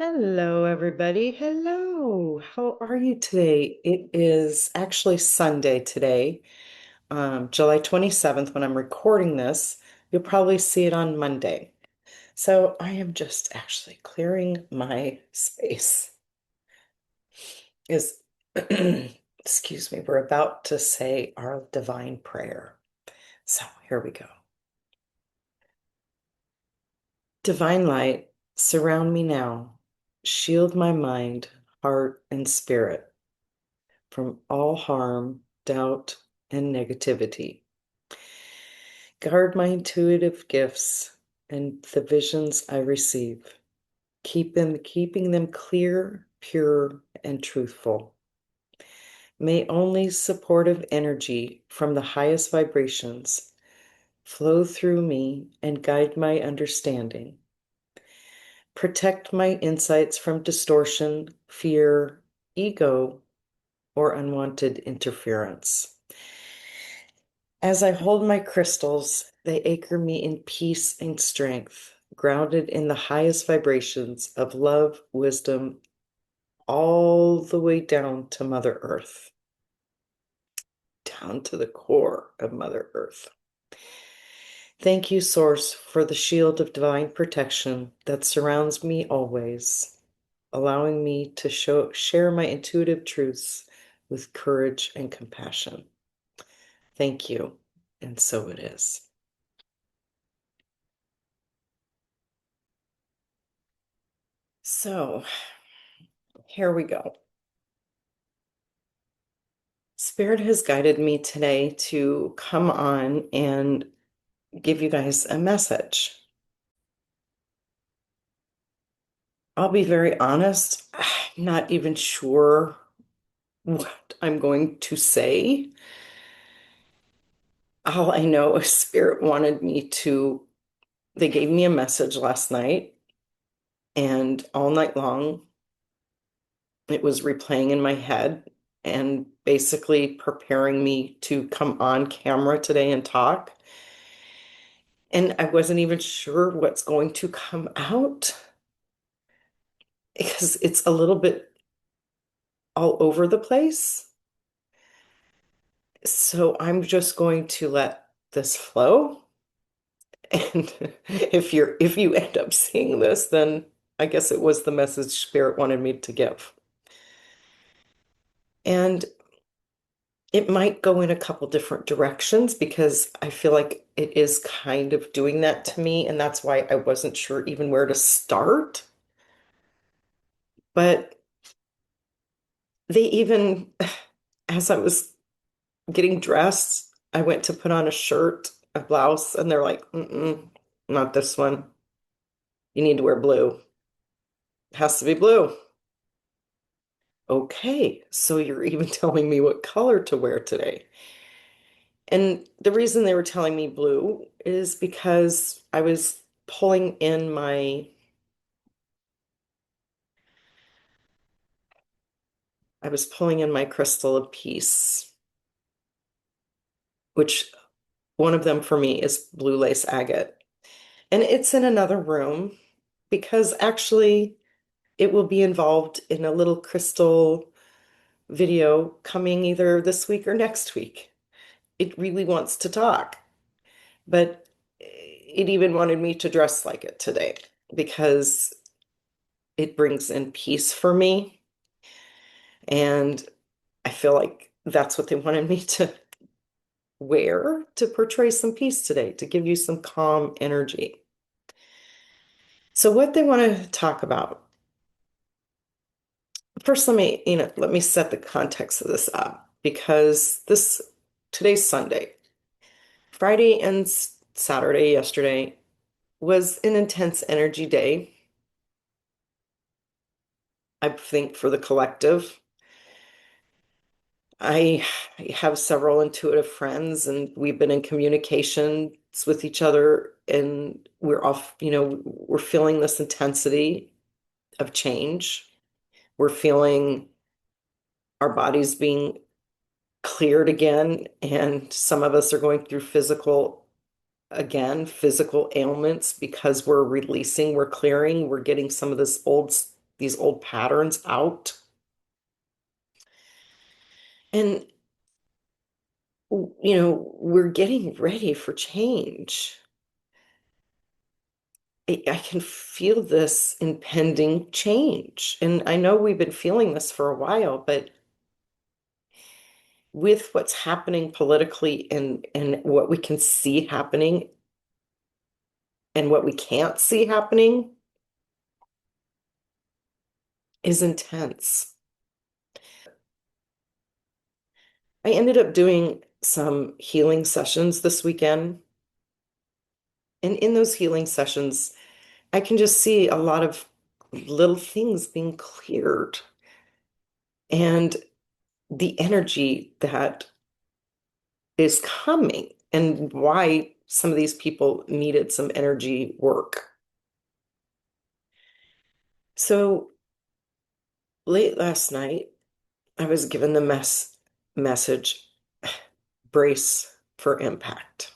Hello, everybody. Hello. How are you today? It is actually Sunday today, July 27th, when I'm recording this. You'll probably see it on Monday. So I am just actually clearing my space. Is excuse me, we're about to say our divine prayer. So here we go. Divine light, surround me now. Shield my mind, heart, and spirit from all harm, doubt, and negativity. Guard my intuitive gifts and the visions I receive. Keeping them clear, pure, and truthful. May only supportive energy from the highest vibrations flow through me and guide my understanding. Protect my insights from distortion, fear, ego, or unwanted interference. As I hold my crystals, they anchor me in peace and strength, grounded in the highest vibrations of love, wisdom, all the way down to Mother Earth, down to the core of Mother Earth. Thank you, Source, for the shield of divine protection that surrounds me always, allowing me to share my intuitive truths with courage and compassion. Thank you, and so it is. So, here we go. Spirit has guided me today to come on and give you guys a message. I'll be very honest, I'm not even sure what I'm going to say. All I know is Spirit wanted me to, they gave me a message last night, and all night long it was replaying in my head and basically preparing me to come on camera today and talk. And I wasn't even sure what's going to come out because it's a little bit all over the place. So I'm just going to let this flow. And if you end up seeing this, then I guess it was the message Spirit wanted me to give. And it might go in a couple different directions because I feel like it is kind of doing that to me, and that's why I wasn't sure even where to start. But they even, as I was getting dressed, I went to put on a shirt, a blouse, and they're like, mm-mm, not this one. You need to wear blue. It has to be blue. Okay, so you're even telling me what color to wear today. And the reason they were telling me blue is because pulling in my, I was pulling in my crystal of peace, which one of them for me is blue lace agate. And it's in another room because actually it will be involved in a little crystal video coming either this week or next week. It really wants to talk, but it even wanted me to dress like it today because it brings in peace for me. And I feel like that's what they wanted me to wear to portray some peace today, to give you some calm energy. So, what they want to talk about first, let me set the context of this up because today's Sunday. Friday and Saturday, yesterday, was an intense energy day, I think, for the collective. I have several intuitive friends, and we've been in communications with each other, and we're feeling this intensity of change. We're feeling our bodies being cleared again, and some of us are going through physical ailments because we're releasing, we're clearing, we're getting some of this old these old patterns out. And, we're getting ready for change. I can feel this impending change. And I know we've been feeling this for a while, but with what's happening politically and what we can see happening and what we can't see happening is intense. I ended up doing some healing sessions this weekend. And in those healing sessions, I can just see a lot of little things being cleared and the energy that is coming and why some of these people needed some energy work. So late last night, I was given the message, brace for impact.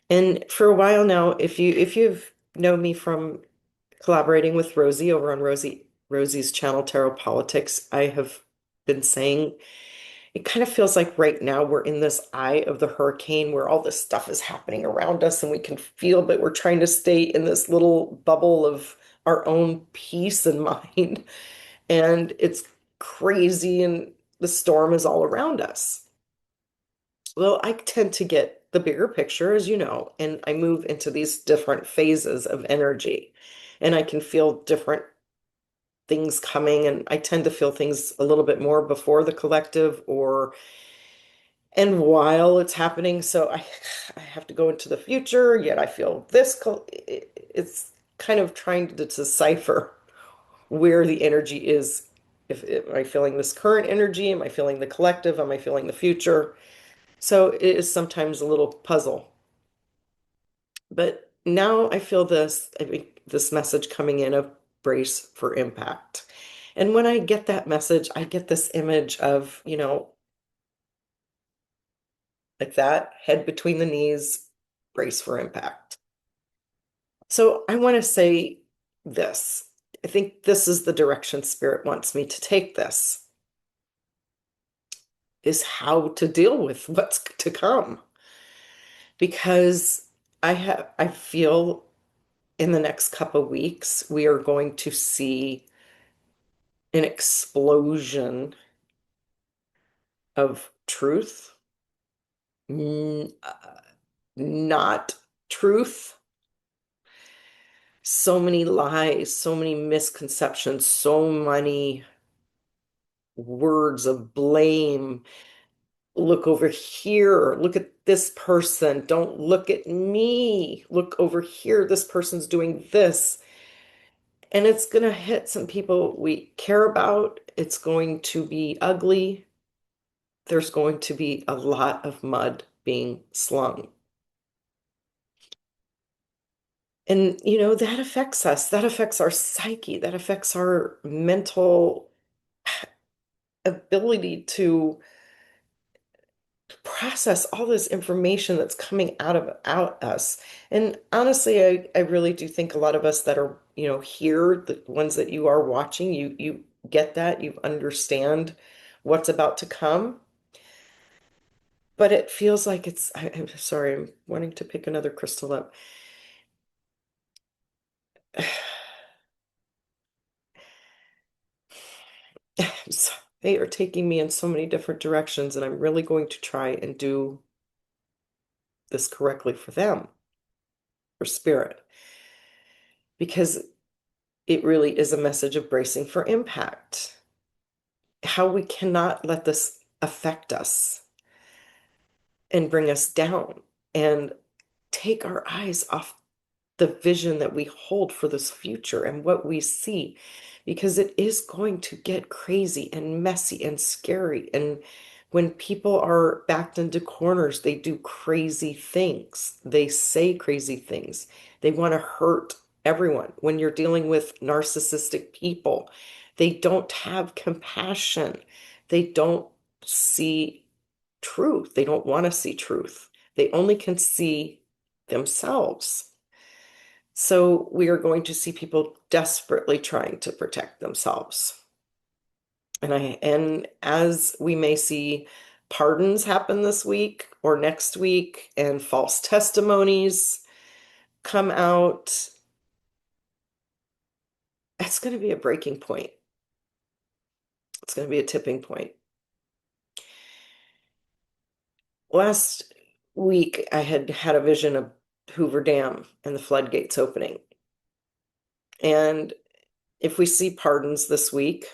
And for a while now, if you've known me from collaborating with Rosie over on Rosie's channel Tarot Politics, I have been saying it kind of feels like right now we're in this eye of the hurricane where all this stuff is happening around us and we can feel, but we're trying to stay in this little bubble of our own peace and mind. And it's crazy and the storm is all around us. Well, I tend to get the bigger picture, as you know, and I move into these different phases of energy. And I can feel different things coming, and I tend to feel things a little bit more before the collective or and while it's happening. So I have to go into the future, yet I feel this it's kind of trying to decipher where the energy is. If am I feeling this current energy? Am I feeling the collective? Am I feeling the future? So it is sometimes a little puzzle. But now I feel this message coming in of brace for impact. And when I get that message, I get this image of, like that, head between the knees, brace for impact. So I want to say this. I think this is the direction Spirit wants me to take this, is how to deal with what's to come. Because I feel in the next couple of weeks, we are going to see an explosion of truth, not truth. So many lies, so many misconceptions, so many words of blame. Look over here. Look at this person. Don't look at me. Look over here. This person's doing this. And it's going to hit some people we care about. It's going to be ugly. There's going to be a lot of mud being slung. And, that affects us. That affects our psyche. That affects our mental ability to process all this information that's coming out us. And honestly, I really do think a lot of us that are, here, the ones that you are watching, you get that, you understand what's about to come. But it feels like I'm sorry, I'm wanting to pick another crystal up. So they are taking me in so many different directions, and I'm really going to try and do this correctly for them, for Spirit, because it really is a message of bracing for impact. How we cannot let this affect us and bring us down and take our eyes off the vision that we hold for this future and what we see, because it is going to get crazy and messy and scary. And when people are backed into corners, they do crazy things. They say crazy things. They want to hurt everyone. When you're dealing with narcissistic people, they don't have compassion. They don't see truth. They don't want to see truth. They only can see themselves. So we are going to see people desperately trying to protect themselves. And as we may see pardons happen this week or next week and false testimonies come out, that's going to be a breaking point. It's going to be a tipping point. Last week, I had had a vision of Hoover Dam and the floodgates opening. And if we see pardons this week,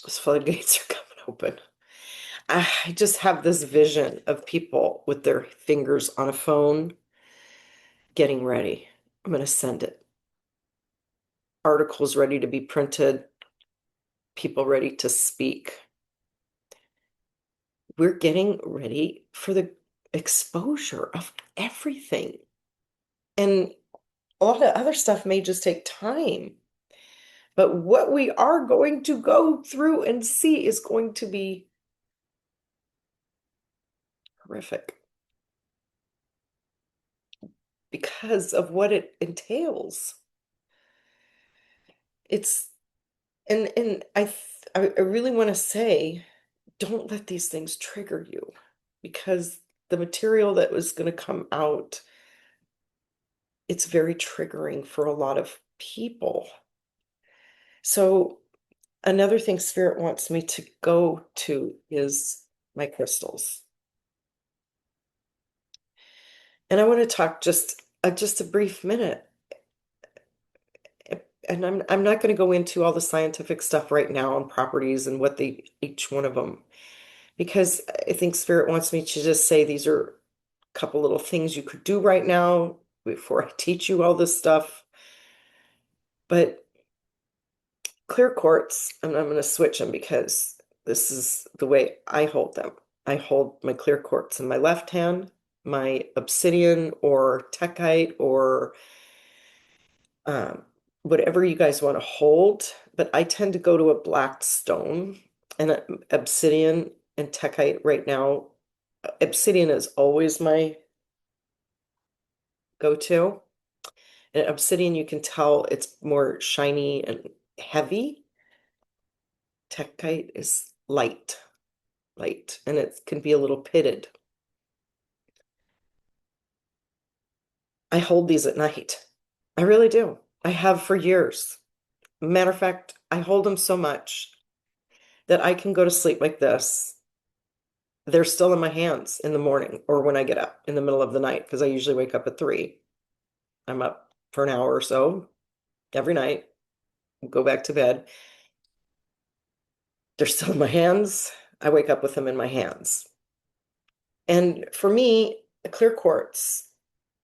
those floodgates are coming open. I just have this vision of people with their fingers on a phone getting ready. I'm going to send it. Articles ready to be printed, people ready to speak. We're getting ready for the exposure of everything. And a lot of other stuff may just take time. But what we are going to go through and see is going to be horrific because of what it entails. It's and I really want to say, don't let these things trigger you because the material that was going to come out, it's very triggering for a lot of people. So another thing Spirit wants me to go to is my crystals. And I want to talk just a brief minute. And I'm not going to go into all the scientific stuff right now on properties and what they each one of them, because I think Spirit wants me to just say these are a couple little things you could do right now before I teach you all this stuff. But clear quartz, and I'm going to switch them because this is the way I hold them. I hold my clear quartz in my left hand, my obsidian or techite or um, whatever you guys want to hold. But I tend to go to a black stone and obsidian and techite right now. Obsidian is always my go-to. And obsidian, you can tell it's more shiny and heavy. Techite is light, and it can be a little pitted. I hold these at night. I really do. I have for years. Matter of fact, I hold them so much that I can go to sleep like this. They're still in my hands in the morning or when I get up in the middle of the night because I usually wake up at 3. I'm up for an hour or so every night, go back to bed. They're still in my hands. I wake up with them in my hands. And for me, a clear quartz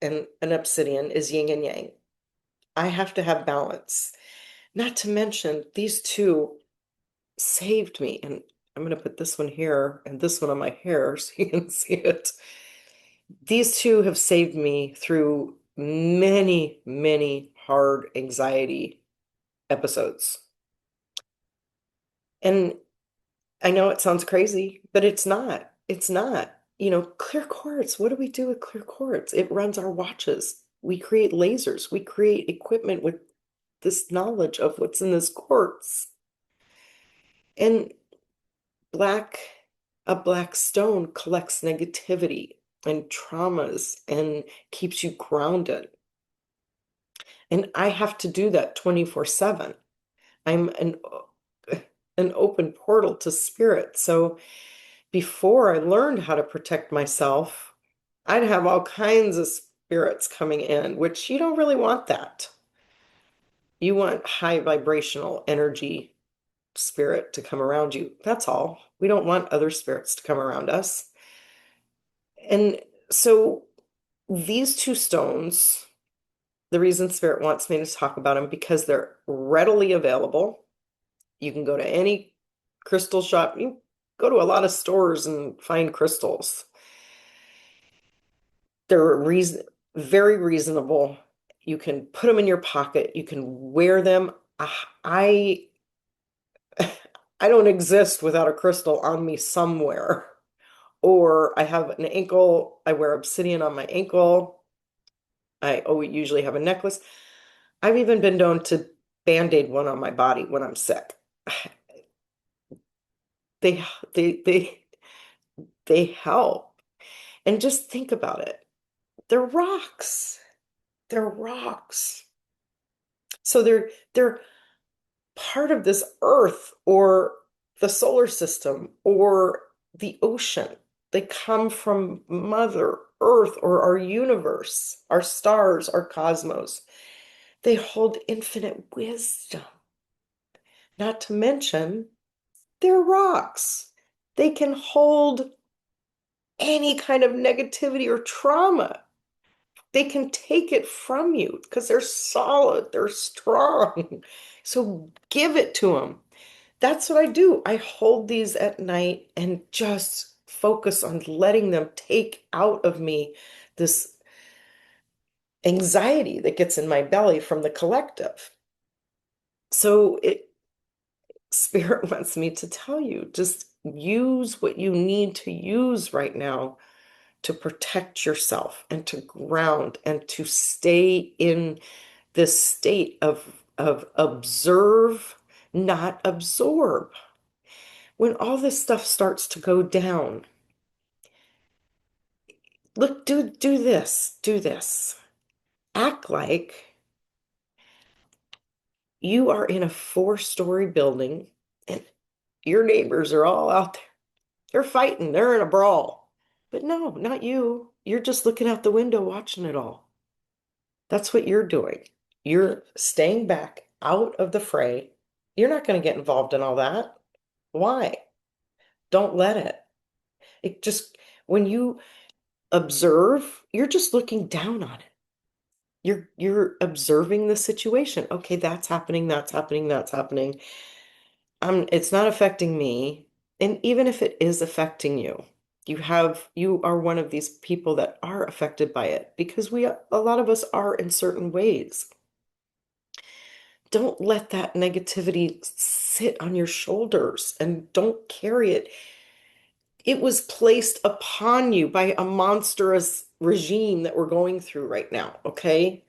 and an obsidian is yin and yang. I have to have balance. Not to mention, these two saved me. And I'm going to put this one here and this one on my hair so you can see it. These two have saved me through many, many hard anxiety episodes. And I know it sounds crazy, but it's not. It's not. Clear quartz, what do we do with clear quartz? It runs our watches. We create lasers. We create equipment with this knowledge of what's in this quartz. And black, a black stone collects negativity and traumas and keeps you grounded. And I have to do that 24/7. I'm an open portal to spirit. So before I learned how to protect myself, I'd have all kinds of spirits coming in, which you don't really want that. You want high vibrational energy spirit to come around you. That's all. We don't want other spirits to come around us. And so these two stones, the reason Spirit wants me to talk about them because they're readily available. You can go to any crystal shop. You go to a lot of stores and find crystals. They're very reasonable. You can put them in your pocket. You can wear them. I I don't exist without a crystal on me somewhere or I have an ankle, I wear obsidian on my ankle. I usually have a necklace. I've even been known to band-aid one on my body when I'm sick. They they they they help. And just think about it. They're rocks. They're rocks. So they're part of this earth or the solar system or the ocean. They come from Mother Earth or our universe, our stars, our cosmos. They hold infinite wisdom, not to mention they're rocks. They can hold any kind of negativity or trauma. They can take it from you because they're solid, they're strong. So give it to them. That's what I do. I hold these at night and just focus on letting them take out of me this anxiety that gets in my belly from the collective. So Spirit wants me to tell you, just use what you need to use right now to protect yourself and to ground and to stay in this state of observe, not absorb. When all this stuff starts to go down, look, do this, do this. Act like you are in a four-story building and your neighbors are all out there. They're fighting, they're in a brawl. But no, not you. You're just looking out the window watching it all. That's what you're doing. You're staying back out of the fray. You're not going to get involved in all that. Why? Don't let it. It just, when you observe, you're just looking down on it. You're observing the situation. Okay, that's happening, that's happening, that's happening. It's not affecting me. And even if it is affecting you, you are one of these people that are affected by it because a lot of us are in certain ways. Don't let that negativity sit on your shoulders and don't carry it. It was placed upon you by a monstrous regime that we're going through right now, okay?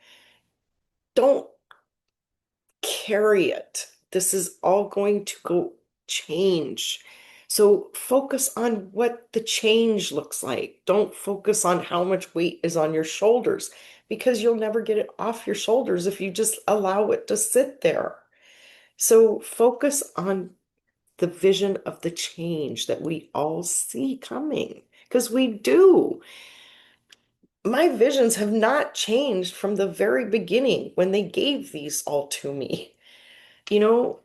Don't carry it. This is all going to go change. So focus on what the change looks like. Don't focus on how much weight is on your shoulders because you'll never get it off your shoulders if you just allow it to sit there. So focus on the vision of the change that we all see coming because we do. My visions have not changed from the very beginning when they gave these all to me. You know,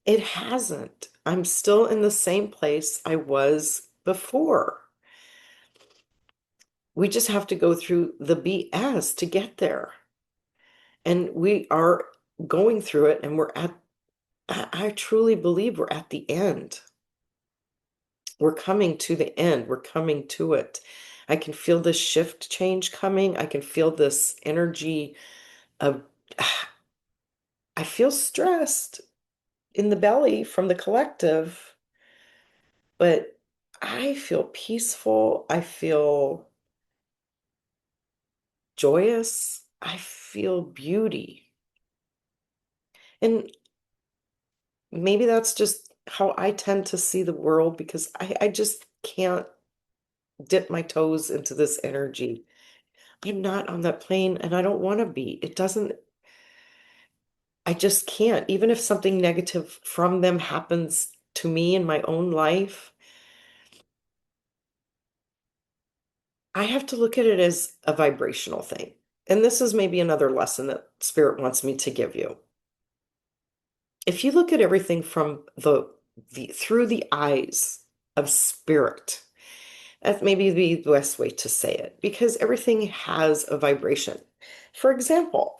it hasn't. I'm still in the same place I was before. We just have to go through the BS to get there. And we are going through it, and I truly believe we're at the end. We're coming to the end. We're coming to it. I can feel this shift change coming. I can feel this energy of, I feel stressed in the belly from the collective, but I feel peaceful. I feel joyous. I feel beauty. And maybe that's just how I tend to see the world because I just can't dip my toes into this energy. I'm not on that plane and I don't want to be. I just can't. Even if something negative from them happens to me in my own life, I have to look at it as a vibrational thing. And this is maybe another lesson that Spirit wants me to give you. If you look at everything from the through the eyes of spirit, that maybe be the best way to say it, because everything has a vibration. For example,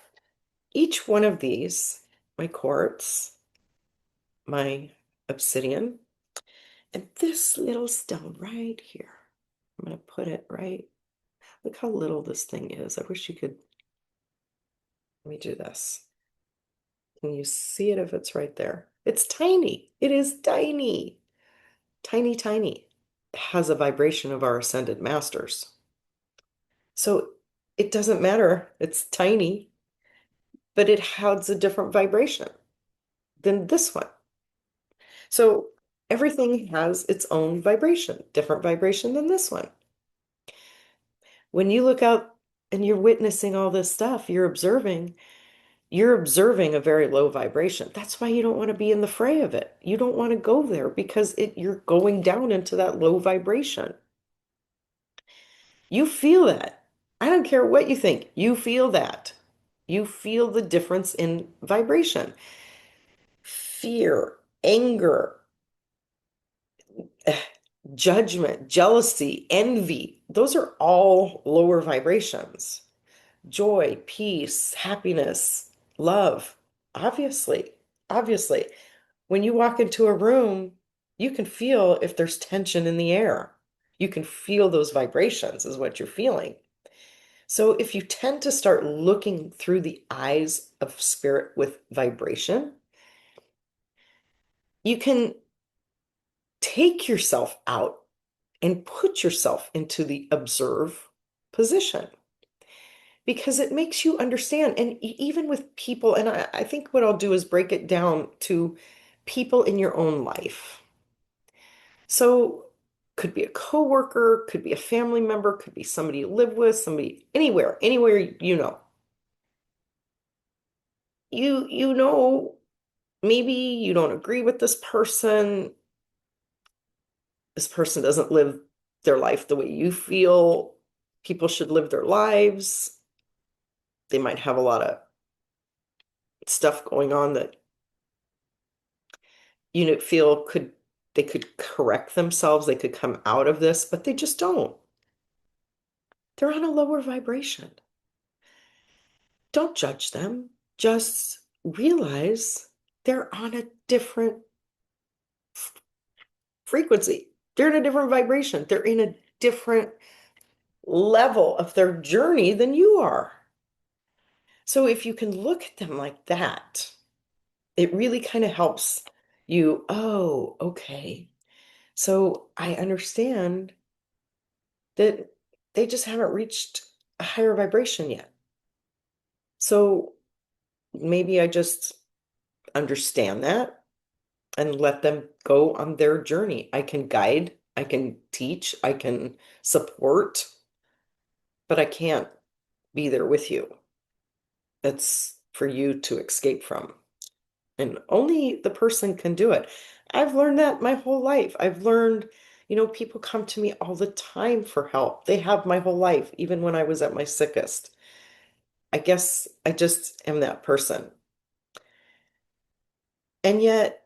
each one of these, my quartz, my obsidian, and this little stone right here, I'm going to put it right. Look how little this thing is. I wish you could. Let me do this. Can you see it if it's right there? It's tiny. It is tiny, tiny, tiny. has a vibration of our ascended masters. So it doesn't matter. It's tiny, but it has a different vibration than this one. So everything has its own vibration, different vibration than this one. When you look out and you're witnessing all this stuff, you're observing a very low vibration. That's why you don't want to be in the fray of it. You don't want to go there because you're going down into that low vibration. You feel that. I don't care what you think. You feel that. You feel the difference in vibration. Fear, anger, judgment, jealousy, envy. Those are all lower vibrations. Joy, peace, happiness, love. Obviously, obviously, when you walk into a room, you can feel if there's tension in the air. You can feel those vibrations, is what you're feeling. So if you tend to start looking through the eyes of spirit with vibration, you can take yourself out and put yourself into the observe position because it makes you understand. And even with people, and I think what I'll do is break it down to people in your own life. So could be a coworker, could be a family member, could be somebody you live with, somebody anywhere you know. You know, maybe you don't agree with this person. This person doesn't live their life the way you feel people should live their lives. They might have a lot of stuff going on that you feel they could correct themselves, they could come out of this, but they just don't. They're on a lower vibration. Don't judge them. Just realize they're on a different frequency. They're in a different vibration. They're in a different level of their journey than you are. So if you can look at them like that, it really kind of helps you. Oh, okay. So I understand that they just haven't reached a higher vibration yet. So maybe I just understand that and let them go on their journey. I can guide, I can teach, I can support, but I can't be there with you. That's for you to escape from. And only the person can do it. I've learned that my whole life. I've learned, people come to me all the time for help. They have my whole life, even when I was at my sickest. I guess I just am that person. And yet,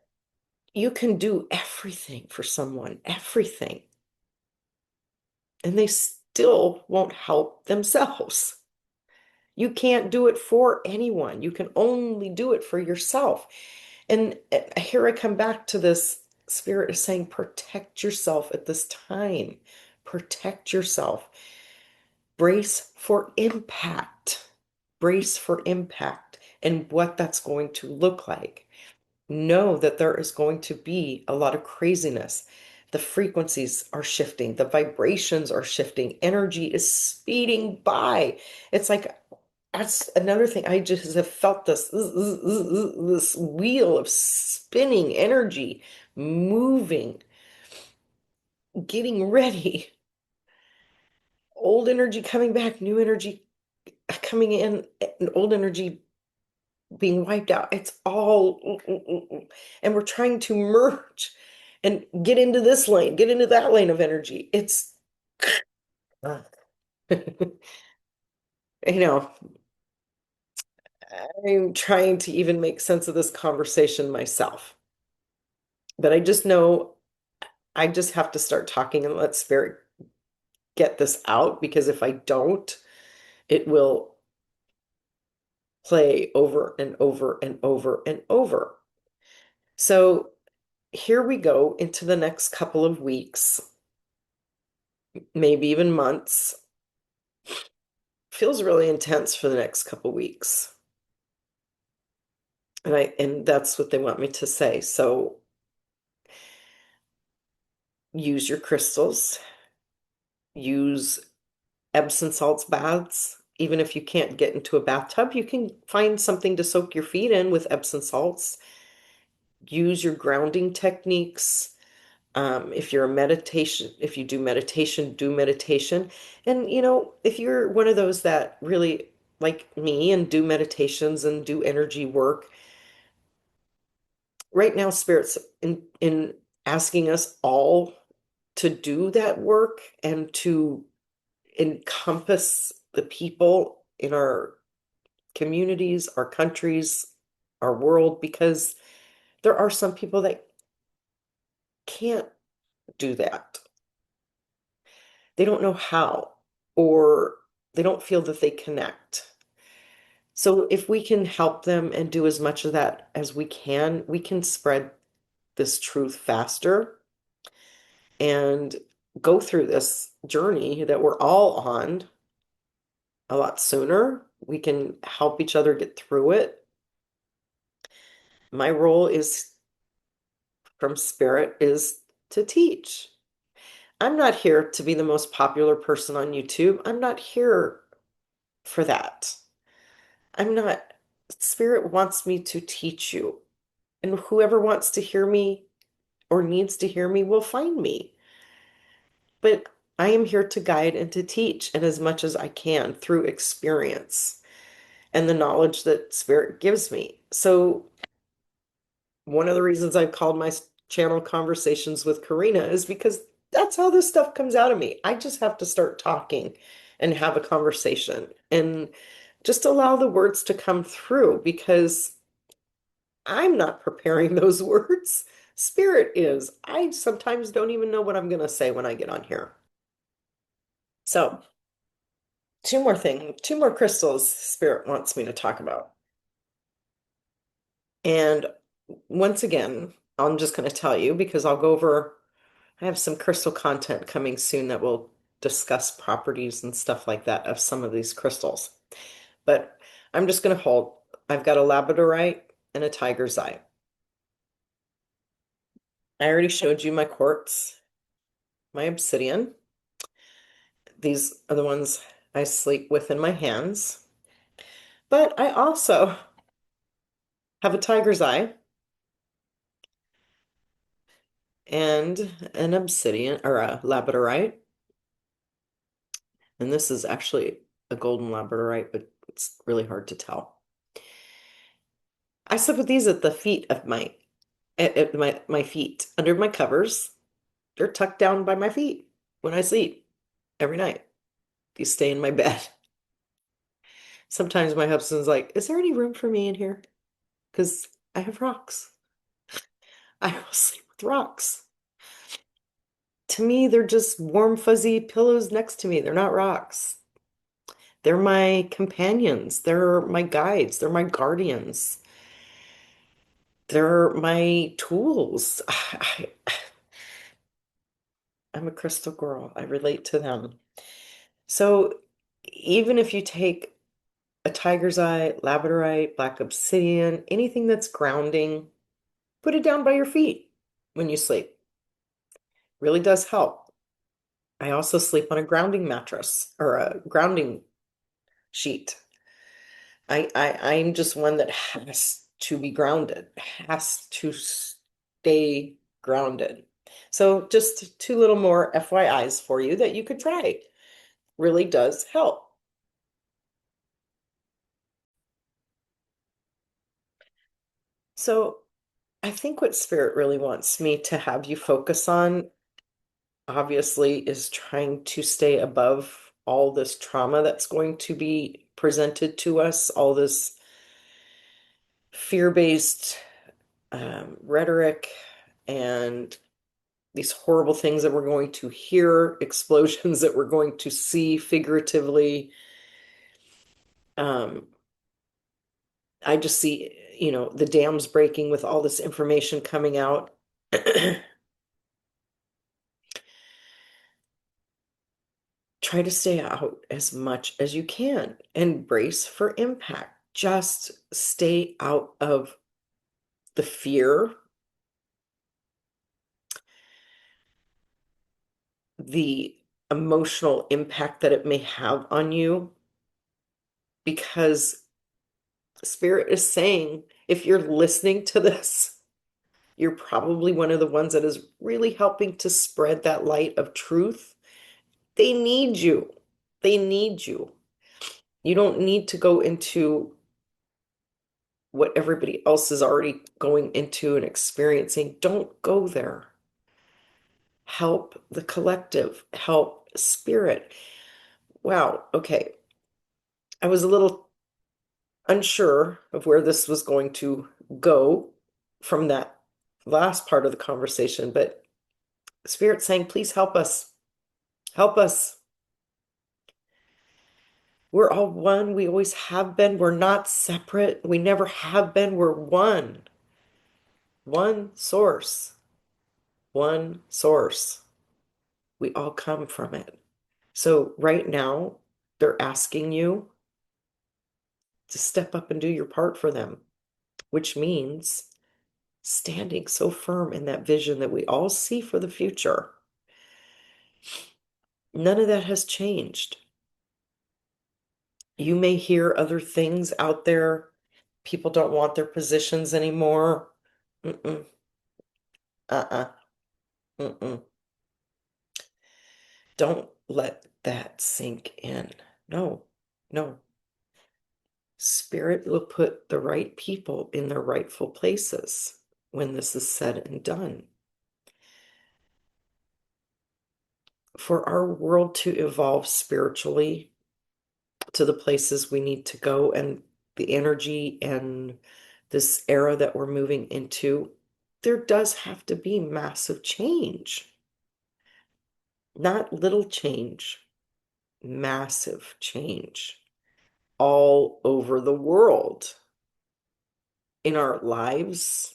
you can do everything for someone, everything, and they still won't help themselves. You can't do it for anyone. You can only do it for yourself. And here I come back to this spirit is saying, protect yourself at this time. Protect yourself. Brace for impact. Brace for impact and what that's going to look like. Know that there is going to be a lot of craziness. The frequencies are shifting, the vibrations are shifting, energy is speeding by. It's like that's another thing. I just have felt this wheel of spinning energy, moving, getting ready. Old energy coming back, new energy coming in, and old energy being wiped out. It's all, and we're trying to merge and get into this lane, get into that lane of energy. It's, you know, I'm trying to even make sense of this conversation myself. But I just know I just have to start talking and let spirit get this out because if I don't, it will play over and over and over and over. So here we go into the next couple of weeks, maybe even months. Feels really intense for the next couple of weeks. And that's what they want me to say. So use your crystals, use Epsom salts baths. Even if you can't get into a bathtub, you can find something to soak your feet in with Epsom salts. Use your grounding techniques. If you're a meditation, if you do meditation. And if you're one of those that really like me and do meditations and do energy work, right now Spirit's in asking us all to do that work and to encompass the people in our communities, our countries, our world, because there are some people that can't do that. They don't know how, or they don't feel that they connect. So if we can help them and do as much of that as we can spread this truth faster and go through this journey that we're all on a lot sooner. We can help each other get through it. My role is from Spirit is to teach. I'm not here to be the most popular person on YouTube. I'm not here for that. I'm not, Spirit wants me to teach you. And whoever wants to hear me or needs to hear me will find me. But I am here to guide and to teach, and as much as I can through experience and the knowledge that Spirit gives me. So, one of the reasons I've called my channel Conversations with Karina is because that's how this stuff comes out of me. I just have to start talking and have a conversation and just allow the words to come through because I'm not preparing those words. Spirit is. I sometimes don't even know what I'm going to say when I get on here. So, two more crystals Spirit wants me to talk about. And once again, I'm just going to tell you because I have some crystal content coming soon that will discuss properties and stuff like that of some of these crystals. But I'm just going to hold. I've got a labradorite and a tiger's eye. I already showed you my quartz, my obsidian. These are the ones I sleep with in my hands. But I also have a tiger's eye and an obsidian or a labradorite. And this is actually a golden labradorite, but it's really hard to tell. I sleep with these at the feet of my feet under my covers. They're tucked down by my feet when I sleep every night. These stay in my bed. Sometimes my husband's like, "Is there any room for me in here?" Because I have rocks. I will sleep with rocks. To me, they're just warm, fuzzy pillows next to me. They're not rocks. They're my companions. They're my guides. They're my guardians. They're my tools. I'm a crystal girl. I relate to them. So even if you take a tiger's eye, labradorite, black obsidian, anything that's grounding, put it down by your feet when you sleep. Really does help. I also sleep on a grounding mattress or a grounding sheet. I'm just one that has to be grounded, has to stay grounded. So just two little more FYIs for you that you could try. Really does help. So I think what Spirit really wants me to have you focus on, obviously, is trying to stay above all this trauma that's going to be presented to us, all this fear-based rhetoric and these horrible things that we're going to hear, explosions that we're going to see figuratively. Um, I just see, the dams breaking with all this information coming out. Try to stay out as much as you can and brace for impact. Just stay out of the fear. the emotional impact that it may have on you, because Spirit is saying, if you're listening to this, you're probably one of the ones that is really helping to spread that light of truth. They need you. They need you. You don't need to go into what everybody else is already going into and experiencing. Don't go there. Help the collective, help spirit. Wow, okay. I was a little unsure of where this was going to go from that last part of the conversation, but Spirit saying, please help us. Help us. We're all one. We always have been. We're not separate. We never have been. We're one. One source. One source. We all come from it. So right now, they're asking you to step up and do your part for them, which means standing so firm in that vision that we all see for the future. None of that has changed. You may hear other things out there. People don't want their positions anymore. Mm-mm. Uh-uh. Mm-mm. Don't let that sink in. No, no. Spirit will put the right people in their rightful places when this is said and done. For our world to evolve spiritually to the places we need to go, and the energy and this era that we're moving into, there does have to be massive change. Not little change, massive change all over the world, in our lives,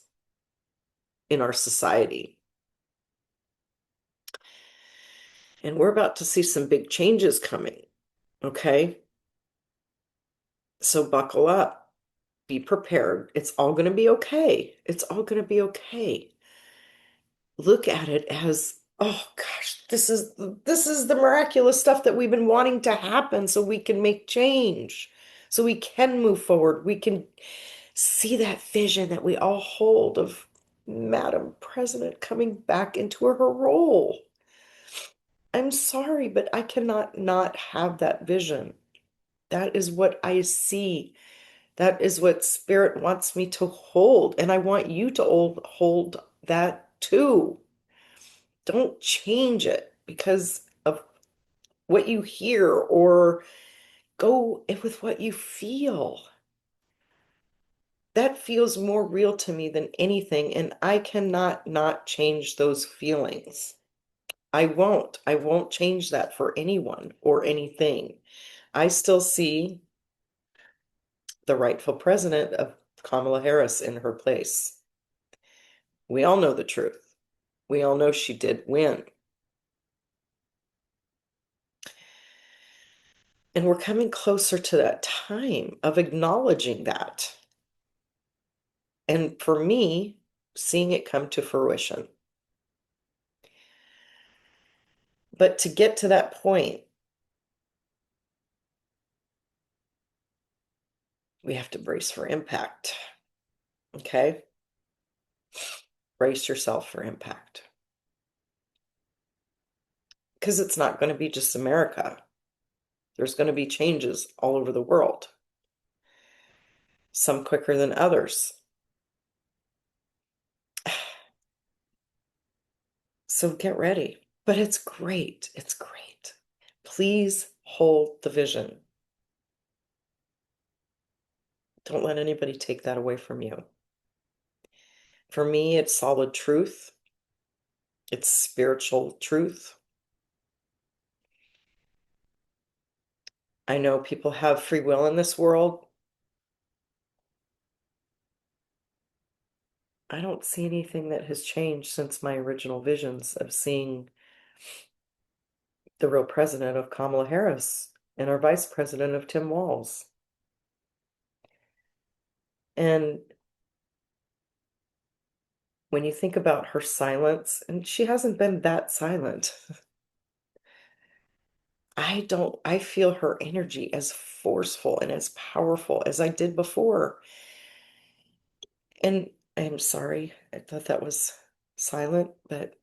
in our society. And we're about to see some big changes coming, okay? So buckle up, be prepared. It's all going to be okay. It's all going to be okay. Look at it as, oh gosh, this is the miraculous stuff that we've been wanting to happen so we can make change, so we can move forward. We can see that vision that we all hold of Madam President coming back into her role. I'm sorry, but I cannot not have that vision. That is what I see. That is what Spirit wants me to hold. And I want you to hold that too. Don't change it because of what you hear, or go with what you feel. That feels more real to me than anything, and I cannot not change those feelings. I won't. I won't change that for anyone or anything. I still see the rightful president of Kamala Harris in her place. We all know the truth. We all know she did win. And we're coming closer to that time of acknowledging that. And for me, seeing it come to fruition. But to get to that point, we have to brace for impact. Okay? Brace yourself for impact. Because it's not going to be just America. There's going to be changes all over the world, some quicker than others. So get ready. But it's great. It's great. Please hold the vision. Don't let anybody take that away from you. For me, it's solid truth. It's spiritual truth. I know people have free will in this world. I don't see anything that has changed since my original visions of seeing the real president of Kamala Harris and our vice president of Tim Walz. And when you think about her silence, and she hasn't been that silent, I feel her energy as forceful and as powerful as I did before. And I'm sorry, I thought that was silent, but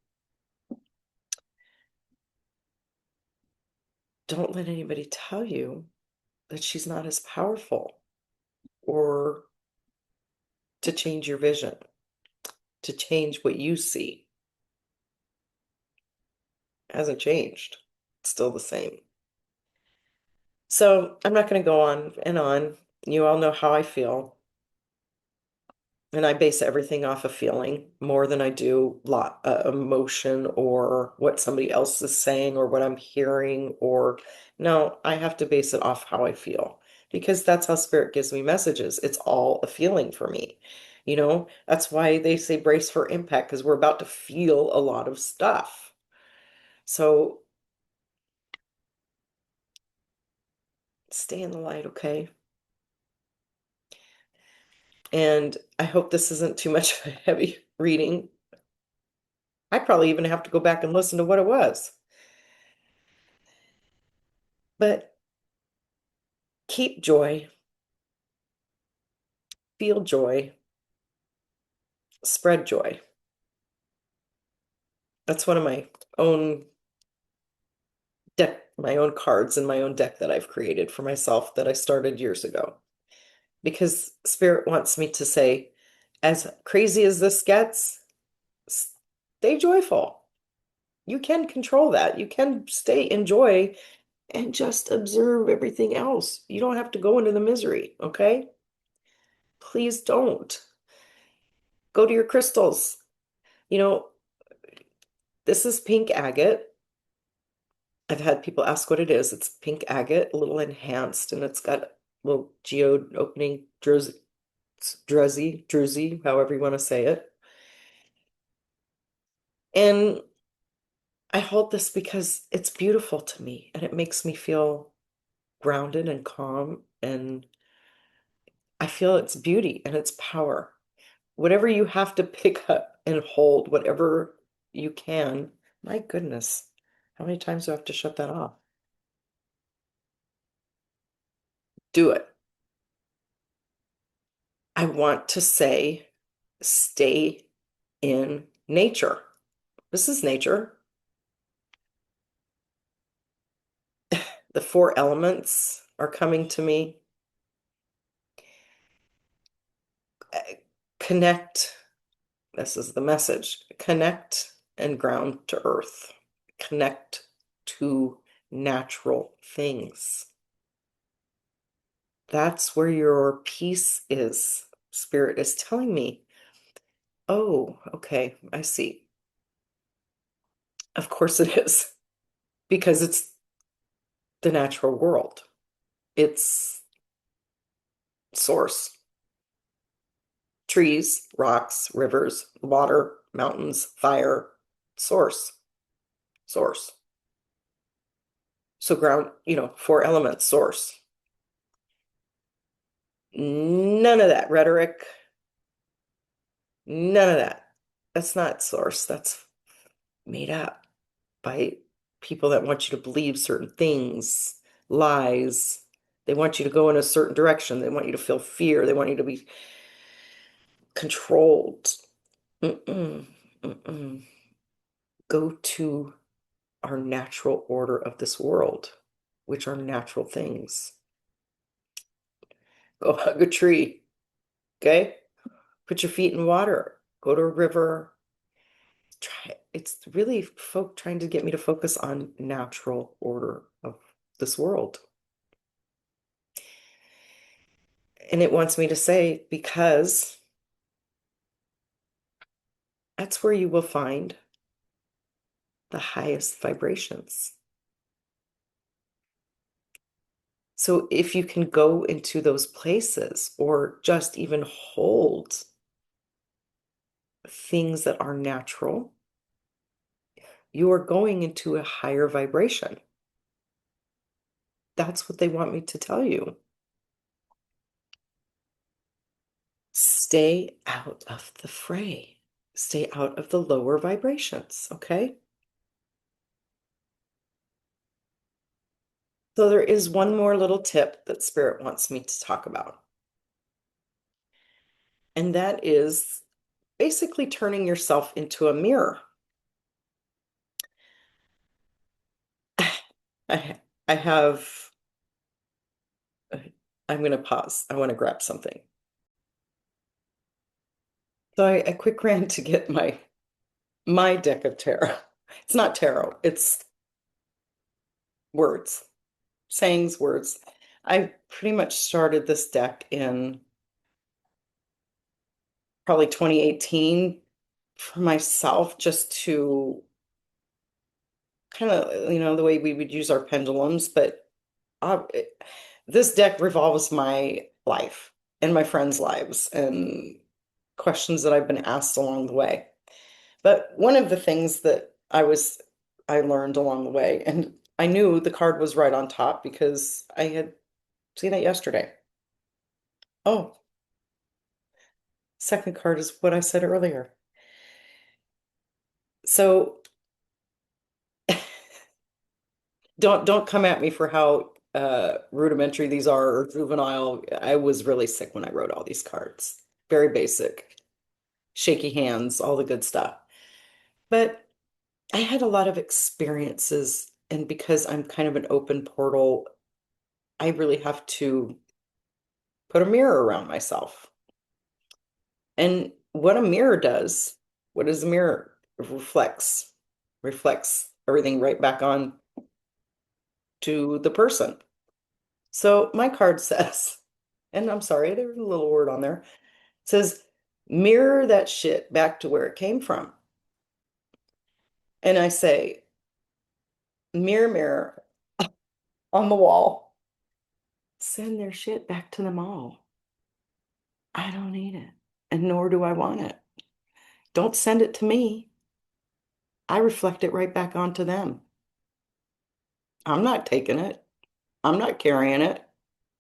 don't let anybody tell you that she's not as powerful or to change your vision, to change what you see. Hasn't changed. It's still the same. So I'm not going to go on and on. You all know how I feel. And I base everything off of feeling more than I do lot emotion or what somebody else is saying or what I'm hearing or no, I have to base it off how I feel because that's how spirit gives me messages. It's all a feeling for me. That's why they say brace for impact because we're about to feel a lot of stuff. So stay in the light, okay? And I hope this isn't too much of a heavy reading. I probably even have to go back and listen to what it was. But keep joy, feel joy, spread joy. That's one of my own deck, my own cards in my own deck that I've created for myself that I started years ago. Because Spirit wants me to say, as crazy as this gets, stay joyful. You can control that. You can stay in joy and just observe everything else. You don't have to go into the misery, okay? Please don't. Go to your crystals. You know, this is pink agate. I've had people ask what it is. It's pink agate, a little enhanced, and it's got a little geode opening, druzy, however you want to say it. And I hold this because it's beautiful to me and it makes me feel grounded and calm. And I feel its beauty and its power. Whatever you have to pick up and hold, whatever you can, my goodness, how many times do I have to shut that off? Do it. I want to say, stay in nature. This is nature. The four elements are coming to me. Uh, Connect. This is the message. Connect and ground to earth. Connect to natural things. That's where your peace is. Spirit is telling me, oh, okay, I see. Of course it is, because it's the natural world. It's source. Trees, rocks, rivers, water, mountains, fire, source, source. So ground, four elements, source. None of that rhetoric, none of that. That's not source. That's made up by people that want you to believe certain things, lies. They want you to go in a certain direction. They want you to feel fear. They want you to be controlled. Mm-mm, mm-mm. Go to our natural order of this world, which are natural things. Go hug a tree, okay? Put your feet in water. Go to a river. It's really folk trying to get me to focus on natural order of this world. And it wants me to say, because that's where you will find the highest vibrations. So if you can go into those places or just even hold things that are natural, you are going into a higher vibration. That's what they want me to tell you. Stay out of the fray. Stay out of the lower vibrations, okay? So there is one more little tip that Spirit wants me to talk about, and that is basically turning yourself into a mirror. I I have I'm going to pause. I want to grab something. So I quick ran to get my deck of tarot. It's not tarot, it's words, sayings, words. I pretty much started this deck in probably 2018 for myself, just to kind of, the way we would use our pendulums. But uh, it- this deck revolves my life and my friends' lives and questions that I've been asked along the way. But one of the things that I learned along the way, and I knew the card was right on top because I had seen it yesterday. Oh, second card is what I said earlier. So don't come at me for how rudimentary these are or juvenile. I was really sick when I wrote all these cards. Very basic, shaky hands, all the good stuff. But I had a lot of experiences, and because I'm kind of an open portal, I really have to put a mirror around myself. And what a mirror does, what does a mirror? It reflects everything right back on to the person. So my card says, and I'm sorry, there's a little word on there. It says, mirror that shit back to where it came from. And I say, mirror, mirror on the wall, send their shit back to them all. I don't need it, and nor do I want it. Don't send it to me. I reflect it right back onto them. I'm not taking it. I'm not carrying it.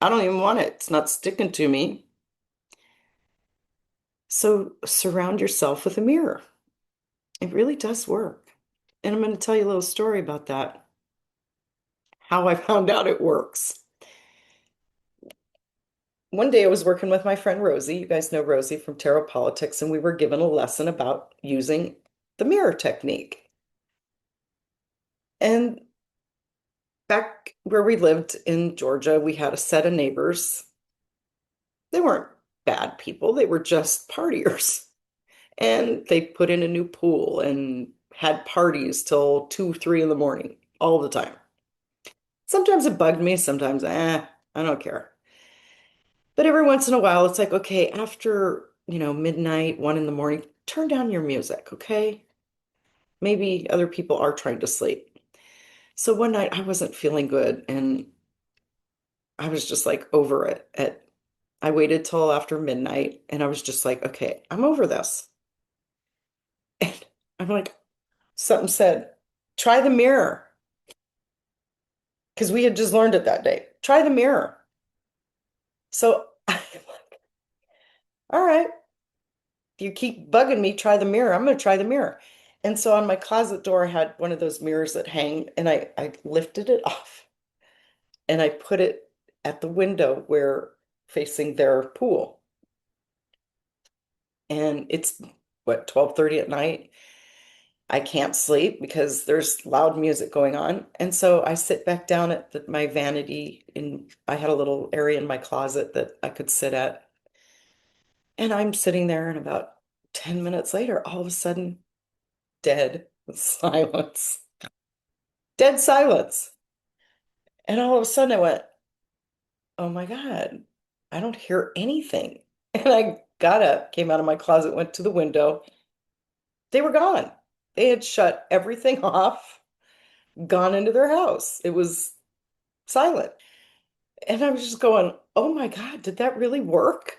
I don't even want it. It's not sticking to me. So surround yourself with a mirror. It really does work. And I'm going to tell you a little story about that, how I found out it works. One day I was working with my friend Rosie. You guys know Rosie from Tarot Politics, and we were given a lesson about using the mirror technique. And back where we lived in Georgia, we had a set of neighbors. They weren't bad people, they were just partiers. And they put in a new pool and had parties till 2, 3 in the morning all the time. Sometimes it bugged me, sometimes, I don't care. But every once in a while, it's like, okay, after, midnight, 1 in the morning, turn down your music, okay? Maybe other people are trying to sleep. So one night I wasn't feeling good and I was just like over it. I waited till after midnight and I was just like, okay, I'm over this. And I'm like, something said, try the mirror. Because we had just learned it that day. Try the mirror. So I'm like, all right, if you keep bugging me, try the mirror. I'm going to try the mirror. And so on my closet door, I had one of those mirrors that hang, and I lifted it off and I put it at the window where facing their pool. And it's what, 12:30 at night. I can't sleep because there's loud music going on. And so I sit back down at my vanity, and I had a little area in my closet that I could sit at. And I'm sitting there, and about 10 minutes later, all of a sudden, dead silence, dead silence. And all of a sudden, I went, oh my God, I don't hear anything. And I got up, came out of my closet, went to the window. They were gone. They had shut everything off, gone into their house. It was silent. And I was just going, oh my God, did that really work?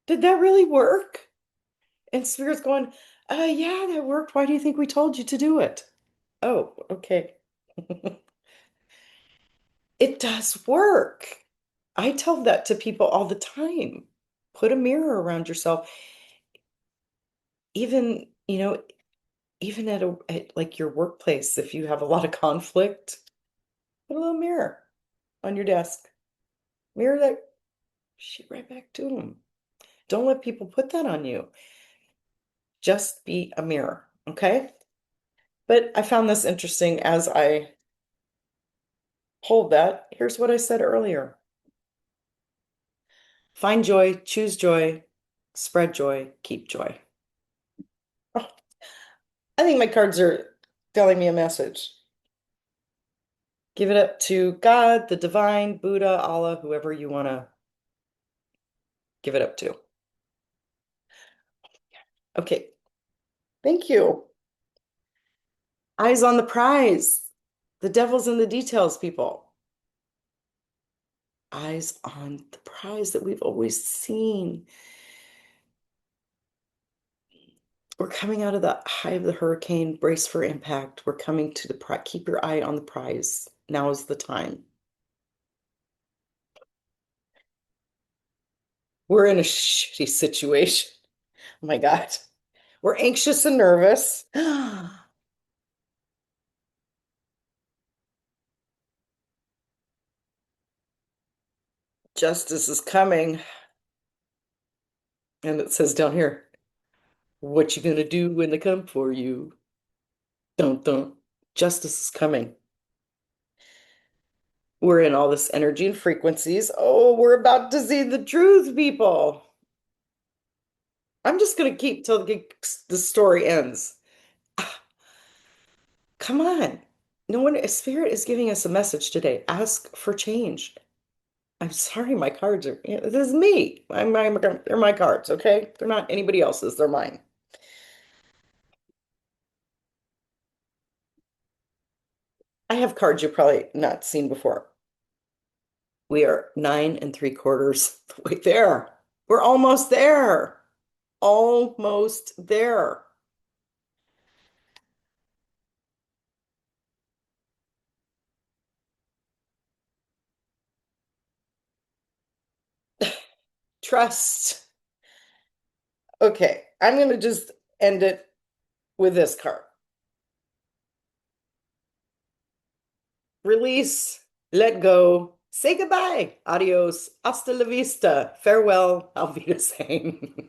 Did that really work? And Spirit's going, yeah, that worked. Why do you think we told you to do it? Oh, okay. It does work. I tell that to people all the time. Put a mirror around yourself. Even, even at like your workplace, if you have a lot of conflict, put a little mirror. on your desk. Mirror that shit right back to them. Don't let people put that on you. Just be a mirror, okay? But I found this interesting as I hold that. Here's what I said earlier. Find joy, choose joy, spread joy, keep joy. Oh, I think my cards are telling me a message. Give it up to God, the divine, Buddha, Allah, whoever you want to give it up to. Okay, thank you. Eyes on the prize. The devil's in the details, people. Eyes on the prize that we've always seen. We're coming out of the high of the hurricane, brace for impact. We're coming to the prize. Keep your eye on the prize. Now is the time. We're in a shitty situation. Oh my God. We're anxious and nervous. Justice is coming. And it says down here, what you gonna do when they come for you? Don't, don't. Justice is coming. We're in all this energy and frequencies. Oh, we're about to see the truth, people. I'm just gonna keep till the story ends. Ah, come on. No one, Spirit is giving us a message today. Ask for change. I'm sorry, my cards are, this is me. They're my cards, okay? They're not anybody else's, they're mine. I have cards you've probably not seen before. We are 9 3/4 the way there. We're almost there. Almost there. Trust. Okay, I'm going to just end it with this card. Release, let go, say goodbye, adios, hasta la vista, farewell, auf Wiedersehen.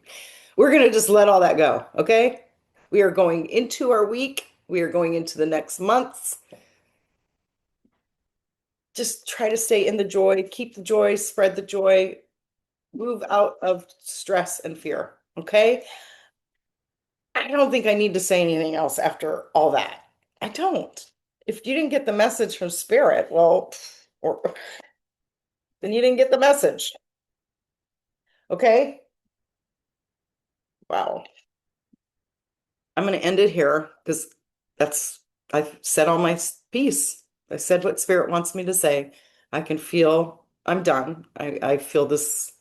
We're going to just let all that go, okay? We are going into our week. We are going into the next months. Just try to stay in the joy, keep the joy, spread the joy, move out of stress and fear, okay? I don't think I need to say anything else after all that. I don't. If you didn't get the message from Spirit, well, or then you didn't get the message. Okay? Wow. I'm going to end it here because that's, I've said all my piece. I said what Spirit wants me to say. I can feel I'm done. I feel this.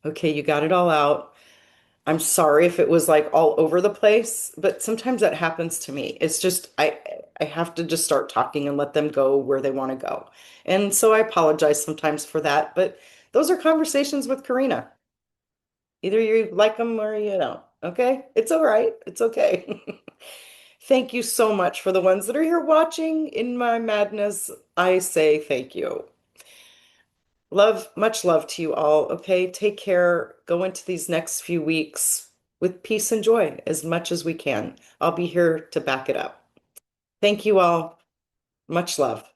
Okay, you got it all out. I'm sorry if it was like all over the place, but sometimes that happens to me. It's just I have to just start talking and let them go where they want to go. And so I apologize sometimes for that, but those are conversations with Karina. Either you like them or you don't. Okay? It's all right. It's okay. Thank you so much for the ones that are here watching in my madness. I say thank you. Love, much love to you all. Okay, take care. Go into these next few weeks with peace and joy as much as we can. I'll be here to back it up. Thank you all. Much love.